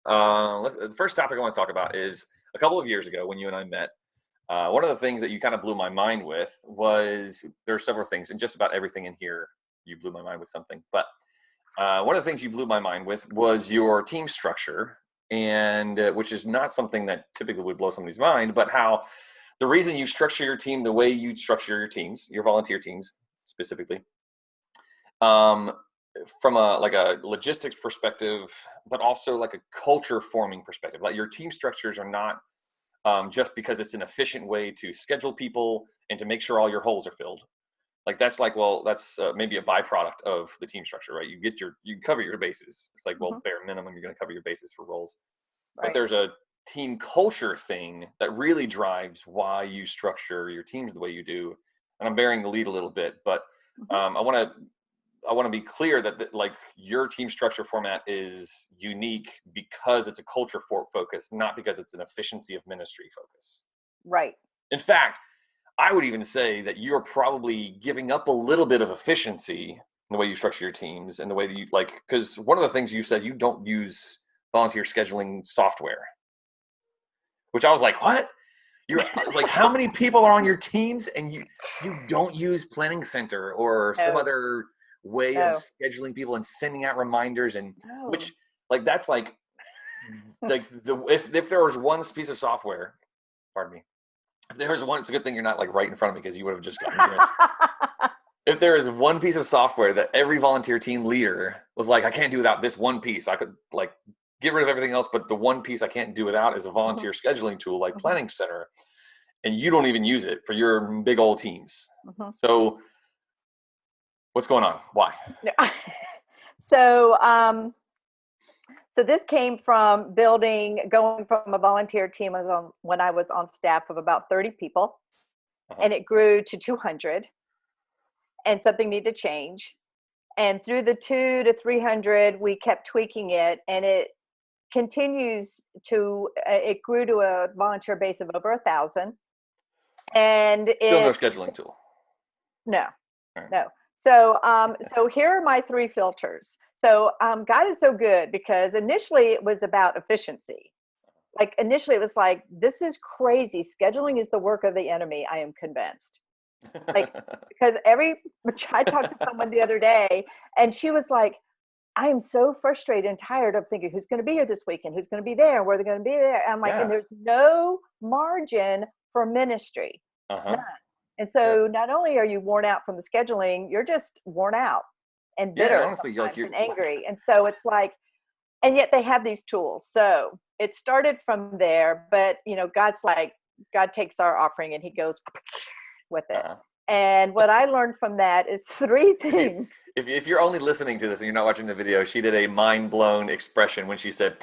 The first topic I want to talk about is a couple of years ago when you and I met. One of the things that you kind of blew my mind with was there are several things, and just about everything in here, you blew my mind with something. But one of the things you blew my mind with was your team structure, and which is not something that typically would blow somebody's mind, but how the reason you structure your team the way you structure your teams, your volunteer teams specifically, um, from a logistics perspective, but also like a culture forming perspective. Like your team structures are not just because it's an efficient way to schedule people and to make sure all your holes are filled. Like that's like, well, that's maybe a byproduct of the team structure, right? You cover your bases. It's like, well, bare minimum, you're going to cover your bases for roles. But Right. there's a team culture thing that really drives why you structure your teams the way you do. And I'm bearing the lead a little bit, but I want to be clear that like your team structure format is unique because it's a culture focus, not because it's an efficiency of ministry focus. Right. In fact, I would even say that you're probably giving up a little bit of efficiency in the way you structure your teams and the way that you like, because one of the things you said, you don't use volunteer scheduling software, which I was like, what? You're like, how many people are on your teams and you don't use Planning Center or some No. other way of No. scheduling people and sending out reminders, and No. which like that's like if there was one piece of software, pardon me, if there was one, it's a good thing you're not like right in front of me because you would have just gotten drenched. If there is one piece of software that every volunteer team leader was like, I can't do without this one piece, I could like get rid of everything else, but the one piece I can't do without is a volunteer scheduling tool like Planning Center, and you don't even use it for your big old teams. So what's going on? Why? So, so this came from going from a volunteer team when I was on staff of about 30 people, and it grew to 200, and something needed to change. And through the 200 to 300, we kept tweaking it, and it continues to. It grew to a volunteer base of over 1,000, and Still no it scheduling tool. no, Right. no. So, so here are my 3 filters. So, God is so good because initially it was about efficiency. Like initially it was like, this is crazy. Scheduling is the work of the enemy. I am convinced. Like, because I talked to someone the other day and she was like, I am so frustrated and tired of thinking who's going to be here this weekend, who's going to be there, where they're going to be there. And I'm like, and there's no margin for ministry. None. And so not only are you worn out from the scheduling, you're just worn out and bitter and honestly, sometimes like you're and angry. And so it's like, and yet they have these tools. So it started from there, but God takes our offering and he goes with it. And what I learned from that is 3 things. If you're only listening to this and you're not watching the video, she did a mind blown expression when she said,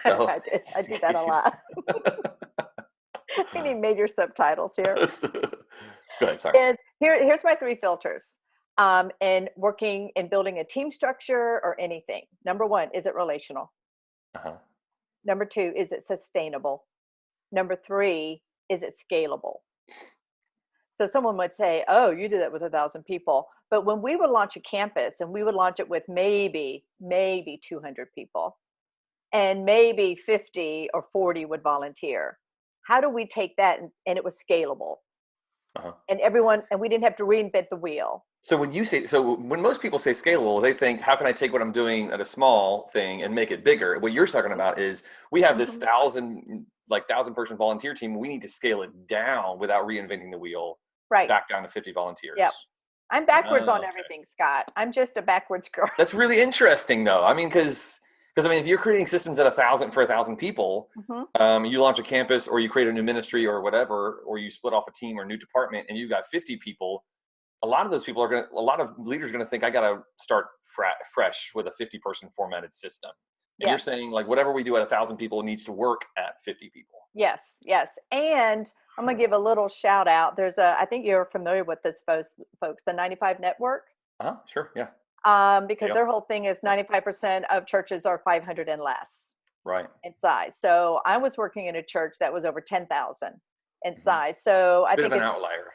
so, I do that a lot. We need major subtitles here. Go ahead, sorry. Here's my 3 filters. And working and building a team structure or anything. Number 1, is it relational? Number 2, is it sustainable? Number 3, is it scalable? So someone would say, oh, you did that with 1,000 people. But when we would launch a campus and we would launch it with maybe 200 people and maybe 50 or 40 would volunteer, how do we take that and it was scalable? And we didn't have to reinvent the wheel. So when most people say scalable, they think, how can I take what I'm doing at a small thing and make it bigger? What you're talking about is we have this 1,000 person volunteer team. We need to scale it down without reinventing the wheel. Right. Back down to 50 volunteers. Yep. I'm backwards on everything, Scott. I'm just a backwards girl. That's really interesting though. I mean, because if you're creating systems at 1,000 people, you launch a campus or you create a new ministry or whatever, or you split off a team or a new department and you've got 50 people, a lot of those people a lot of leaders are going to think I got to start fresh with a 50 person formatted system. And you're saying like whatever we do at 1,000 people needs to work at 50 people. Yes. And I'm going to give a little shout out. I think you're familiar with this folks, the 95 Network. Sure. Yeah. Because their whole thing is 95% of churches are 500 and less. Right. In size. So I was working in a church that was over 10,000 in size. So I think it's an outlier.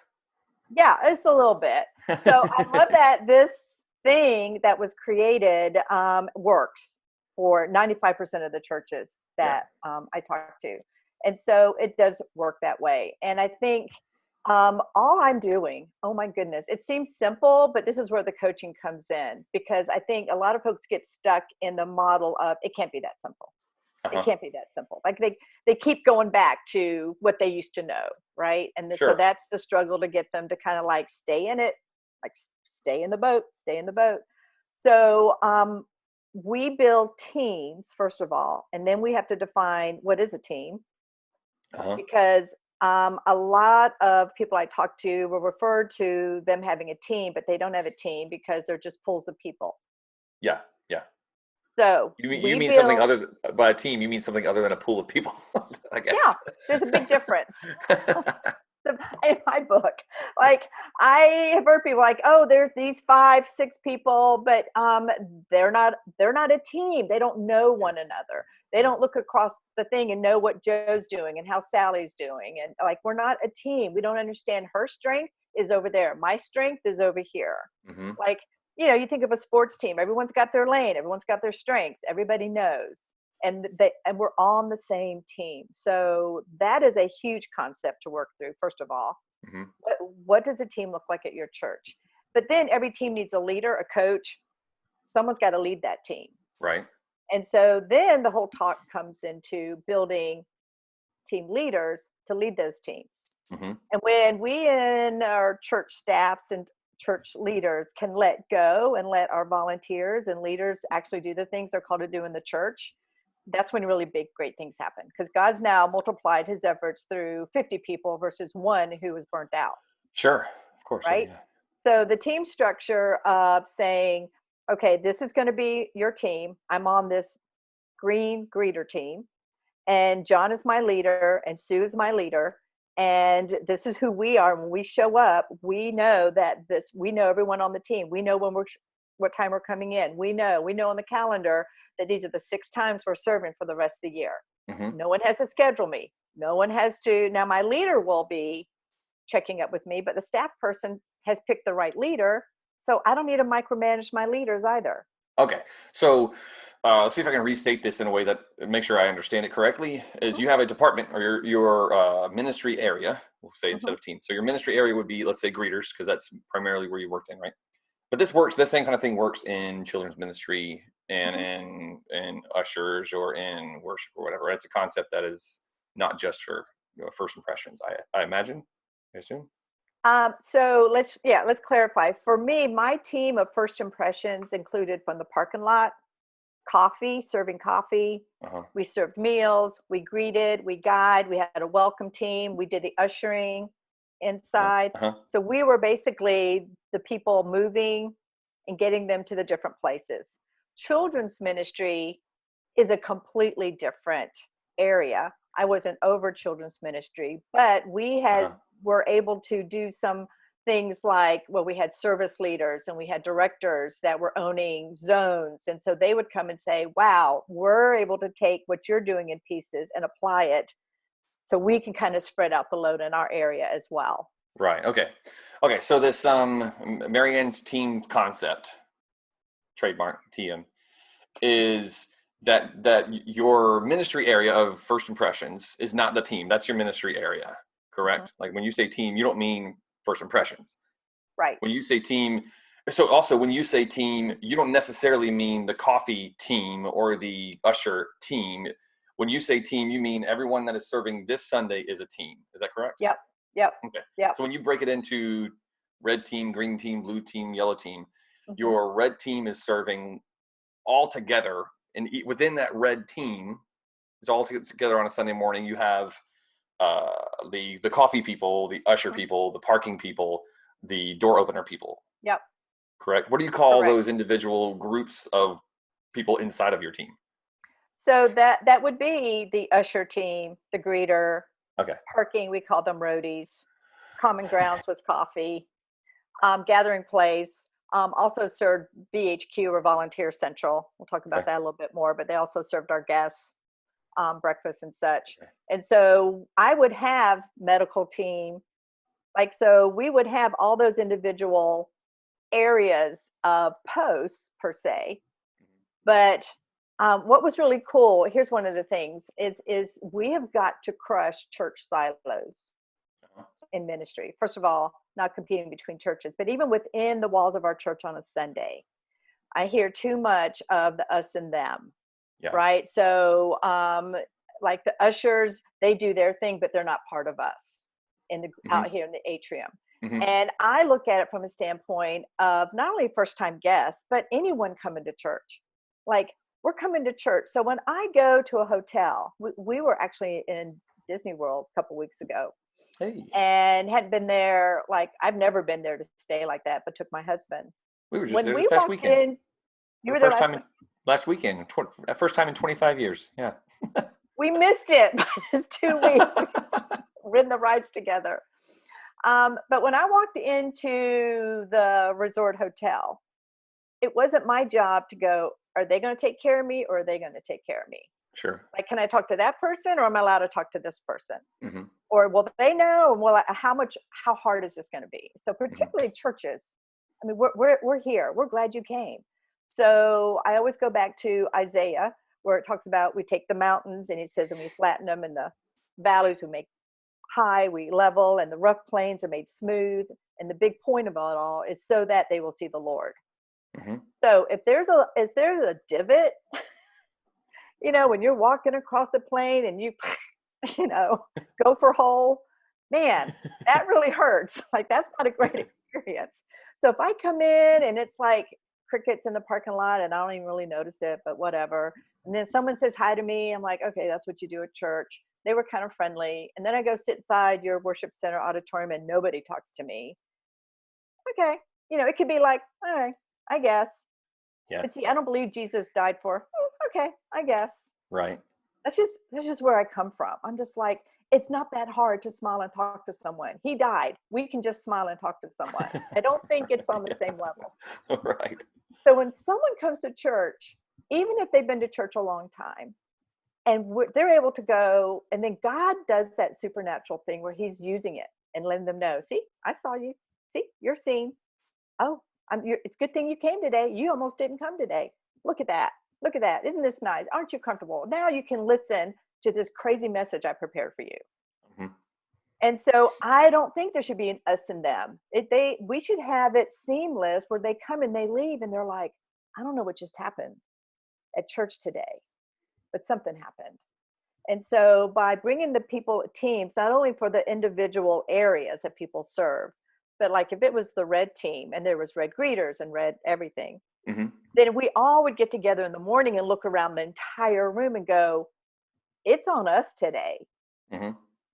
Yeah, it's a little bit. So I love that this thing that was created works for 95% of the churches Yeah. that I talk to. And so it does work that way. And I think all I'm doing, oh my goodness, it seems simple, but this is where the coaching comes in, because I think a lot of folks get stuck in the model of it can't be that simple. It Uh-huh. can't be that simple. Like they keep going back to what they used to know, right? So Sure. that's the struggle to get them to kind of like stay in it, like stay in the boat, stay in the boat. So we build teams first of all, and then we have to define what is a team, Uh-huh. because a lot of people I talk to will refer to them having a team, but they don't have a team because they're just pools of people. Yeah. Yeah. So You we mean something build, other by a team, you mean something other than a pool of people, I yeah, guess. there's a big difference. In my book, like I have heard people like, oh, there's these 5 6 people, but they're not a team. They don't know Yeah. one another. They Yeah. don't look across the thing and know what Joe's doing and how Sally's doing, and like we're not a team. We don't understand her strength is over there, my strength is over here. Mhm. Like, you think of a sports team, everyone's got their lane, everyone's got their strength, everybody knows, and we're on the same team. So that is a huge concept to work through. First of all, Mhm. what does a team look like at your church? But then every team needs a leader, a coach. Someone's got to lead that team. Right. And so then the whole talk comes into building team leaders to lead those teams. Mhm. And when we in our church staffs and church leaders can let go and let our volunteers and leaders actually do the things they're called to do in the church, that's when really big, great things happen. Because God's now multiplied his efforts through 50 people versus one who was burnt out, Sure. Of course. Yeah. right? Yeah. So the team structure of saying, okay, this is going to be your team. I'm on this green greeter team, and John is my leader, and Sue is my leader. And this is who we are. When we show up, we know we know everyone on the team. We know what time we're coming in. We know on the calendar that these are the 6 times we're serving for the rest of the year. Mhm. No one has to schedule me. No one has to. Now, my leader will be checking up with me, but the staff person has picked the right leader. So I don't need to micromanage my leaders either. Okay. So, let's see if I can restate this in a way that make sure I understand it correctly. Is you have a department or your ministry area, we'll say instead Mm-hmm. of team. So your ministry area would be, let's say, greeters, because that's primarily where you worked in, right? But this same kind of thing works in children's ministry and Mm-hmm. in ushers or in worship or whatever. It's a concept that is not just for first impressions. I imagine, I assume. So let's clarify. For me, my team of first impressions included from the parking lot, serving coffee. Uh huh. We served meals, we greeted, we guide, we had a welcome team, we did the ushering Uh inside. huh. So we were basically the people moving and getting them to the different places. Children's ministry is a completely different area. I wasn't over children's ministry, but Uh huh. were able to do some things like, well, we had service leaders and we had directors that were owning zones, and so they would come and say, wow, we're able to take what you're doing in pieces and apply it so we can kind of spread out the load in our area as well. Right. Okay. Okay. So this MaryAnn's team concept, trademark TM, is that your ministry area of first impressions is not the team. That's your ministry area, Mhm. correct? Like when you say team, you don't mean first impressions. Right. When you say team, so also when you say team, you don't necessarily mean the coffee team or the usher team. When you say team, you mean everyone that is serving this Sunday is a team. Is that correct? Yep. Yep. Okay. Yep. So when you break it into red team, green team, blue team, yellow team, Hmm. your red team is serving all together, and within that red team is all together on a Sunday morning. You have uh, the coffee people, the usher people, the parking people, the door opener people. Yep. Correct. What do you call Correct. those individual groups of people inside of your team? So that would be the usher team, the greeter, Okay. parking, we call them roadies. Common grounds was coffee. Gathering place also served BHQ or Volunteer Central. We'll talk about Okay. that a little bit more, but they also served our guests breakfast and such. Okay. And so I would have medical team, like, so we would have all those individual areas of posts per se, but What was really cool, here's one of the things, is we have got to crush church silos Uh-huh. in ministry. First of all, not competing between churches, but even within the walls of our church on a Sunday, I hear too much of the us and them, Yeah. right? So, like the ushers, they do their thing, but they're not part of us Hmm. out here in the atrium. Hmm. And I look at it from a standpoint of not only first time guests, but anyone coming to church. Like, we're coming to church. So when I go to a hotel, we were actually in Disney World a couple weeks ago Hey, and hadn't been there. Like, I've never been there to stay like that, but took my husband. we were just When there this we past walked weekend in, for you the were there first last time week. last weekend. First time in 25 years. Yeah. We missed it by just 2 weeks. Ridden the rides together. But when I walked into the resort hotel, it wasn't my job to go, are they going to take care of me or are they going to take care of me? Sure. Like, can I talk to that person or am I allowed to talk to this person? Hmm. Or will they know? Well, how hard is this going to be? So Hmm. particularly churches, I mean, we're here. We're glad you came. So I always go back to Isaiah, where it talks about we take the mountains and it says, and we flatten them, and the valleys we make high, we level, and the rough plains are made smooth. And the big point of it all is so that they will see the Lord. Hmm. So if there's a divot, when you're walking across the plain and you, you know, go for hole, man, that really hurts. Like, that's not a great experience. So if I come in and it's like crickets in the parking lot and I don't even really notice it, but whatever. And then someone says hi to me, I'm like, okay, that's what you do at church. They were kind of friendly. And then I go sit inside your worship center auditorium and nobody talks to me. Okay. It could be like, all right, I guess. Yeah. But see, I don't believe Jesus died for. Okay, I guess. Right. That's just where I come from. I'm just like, it's not that hard to smile and talk to someone. He died. We can just smile and talk to someone. I don't think it's on the same level. Right. So when someone comes to church, even if they've been to church a long time, and they're able to go, and then God does that supernatural thing where He's using it and letting them know, see, I saw you. See, you're seen. Oh, it's a good thing you came today. You almost didn't come today. Look at that. Look at that. Isn't this nice? Aren't you comfortable? Now you can listen to this crazy message I prepared for you. Hmm. And so I don't think there should be an us and them. We should have it seamless where they come and they leave and they're like, I don't know what just happened at church today, but something happened. And so by bringing the people teams, not only for the individual areas that people serve, but like if it was the red team and there was red greeters and red everything, Hmm. then we all would get together in the morning and look around the entire room and go, it's on us today. Hmm.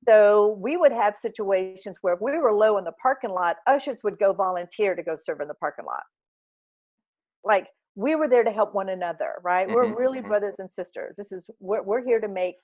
So we would have situations where if we were low in the parking lot, ushers would go volunteer to go serve in the parking lot. Like, we were there to help one another, right? We're Hmm. really Hmm. brothers and sisters. We're here to make